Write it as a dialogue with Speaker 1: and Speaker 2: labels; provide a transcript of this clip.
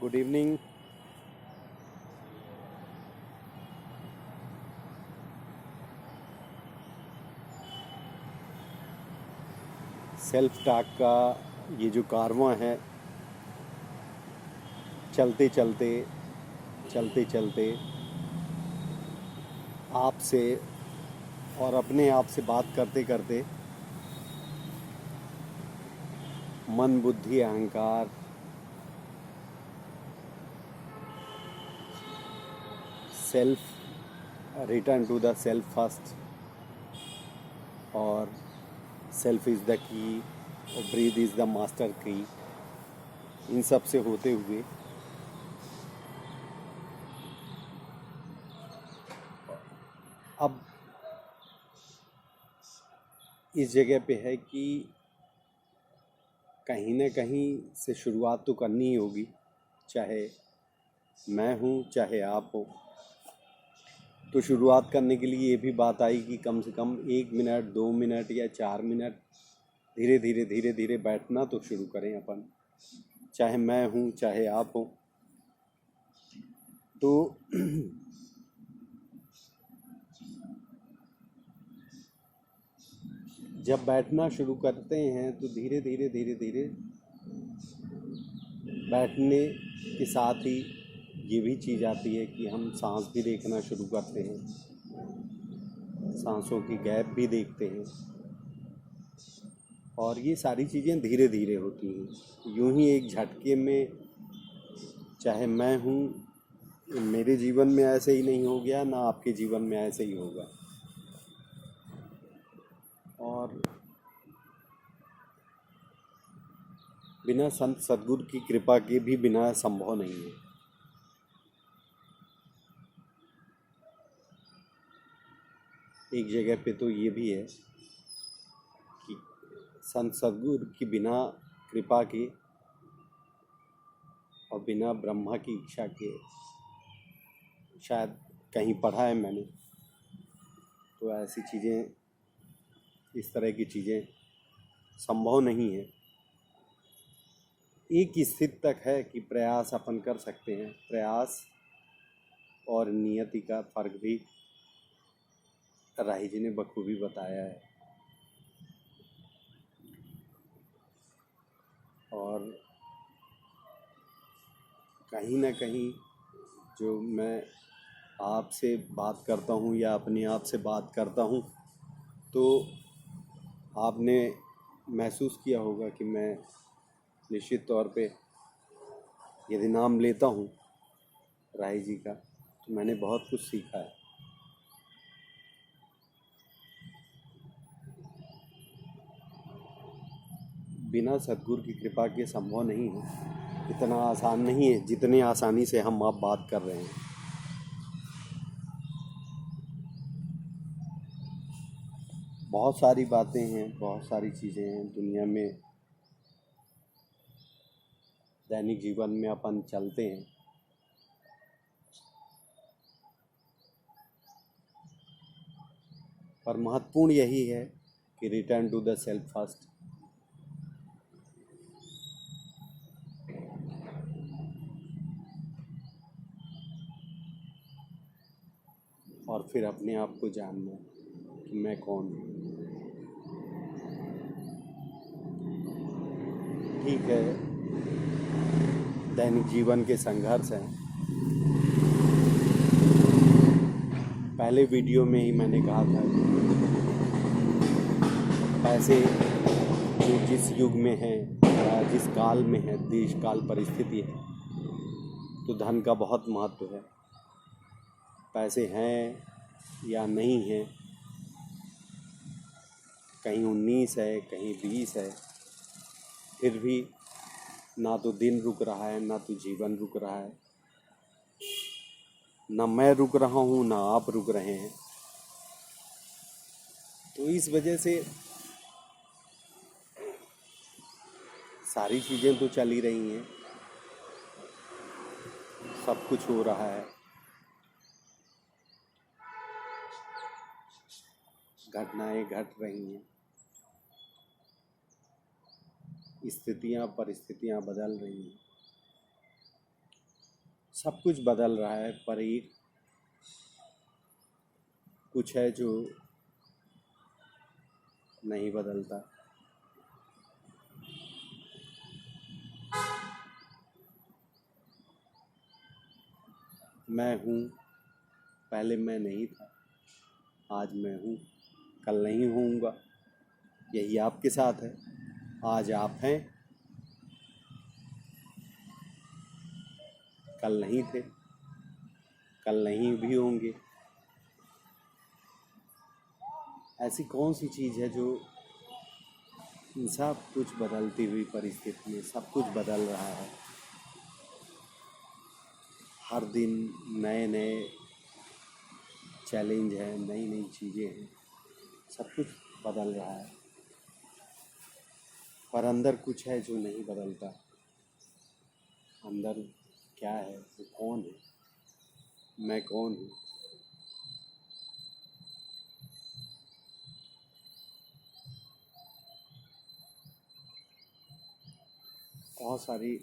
Speaker 1: Good evening. Self talk का ये जो कारवां है, चलते चलते चलते चलते आपसे और अपने आप से बात करते करते मन बुद्धि अहंकार self return to the self first और सेल्फ इज़ द की और ब्रीथ इज़ द मास्टर की, इन सब से होते हुए अब इस जगह पे है कि कहीं ना कहीं से शुरुआत तो करनी ही होगी, चाहे मैं हूँ चाहे आप हो। तो शुरुआत करने के लिए ये भी बात आई कि कम से कम 1 मिनट 2 मिनट या 4 मिनट धीरे धीरे धीरे धीरे बैठना तो शुरू करें अपन, चाहे मैं हूँ चाहे आप हो। तो जब बैठना शुरू करते हैं तो धीरे धीरे धीरे धीरे बैठने के साथ ही ये भी चीज़ आती है कि हम सांस भी देखना शुरू करते हैं, सांसों की गैप भी देखते हैं, और ये सारी चीज़ें धीरे धीरे होती हैं। यूं ही एक झटके में, चाहे मैं हूँ, मेरे जीवन में ऐसे ही नहीं हो गया, ना आपके जीवन में ऐसे ही होगा। और बिना संत सद्गुरु की कृपा के भी बिना संभव नहीं है। एक जगह पे तो ये भी है कि संत सद्गुरु की बिना कृपा के और बिना ब्रह्मा की इच्छा के, शायद कहीं पढ़ा है मैंने, तो ऐसी चीज़ें, इस तरह की चीज़ें संभव नहीं है। एक स्थिति तक है कि प्रयास अपन कर सकते हैं। प्रयास और नियति का फर्क भी राही जी ने बखूबी बताया है। और कहीं ना कहीं जो मैं आपसे बात करता हूँ या अपने आप से बात करता हूँ, तो आपने महसूस किया होगा कि मैं निश्चित तौर पे यदि नाम लेता हूँ राही जी का, तो मैंने बहुत कुछ सीखा है। बिना सद्गुरु की कृपा के संभव नहीं है, इतना आसान नहीं है जितनी आसानी से हम आप बात कर रहे हैं। बहुत सारी बातें हैं, बहुत सारी चीज़ें हैं दुनिया में, दैनिक जीवन में अपन चलते हैं, पर महत्वपूर्ण यही है कि return to the self first. और फिर अपने आप को जानना कि मैं कौन हूँ। ठीक है, दैनिक जीवन के संघर्ष हैं। पहले वीडियो में ही मैंने कहा था कि पैसे जो जिस युग में है या जिस काल में है, देश काल परिस्थिति है, तो धन का बहुत महत्व है। पैसे हैं या नहीं हैं, कहीं 19 है कहीं 20 है, फिर भी ना तो दिन रुक रहा है ना तो जीवन रुक रहा है, ना मैं रुक रहा हूँ ना आप रुक रहे हैं। तो इस वजह से सारी चीज़ें तो चल ही रही हैं, सब कुछ हो रहा है, घटनाएं घट रही हैं, स्थितियाँ परिस्थितियाँ बदल रही हैं। सब कुछ बदल रहा है, पर एक कुछ है जो नहीं बदलता। मैं हूँ, पहले मैं नहीं था, आज मैं हूँ, कल नहीं होऊंगा। यही आपके साथ है। आज आप हैं, कल नहीं थे, कल नहीं भी होंगे। ऐसी कौन सी चीज़ है जो सब कुछ बदलती हुई परिस्थिति में सब कुछ बदल रहा है। हर दिन नए नए चैलेंज हैं, नई नई चीज़ें हैं, सब कुछ बदल रहा है, पर अंदर कुछ है जो नहीं बदलता। अंदर क्या है, वो कौन है, मैं कौन हूँ? बहुत सारी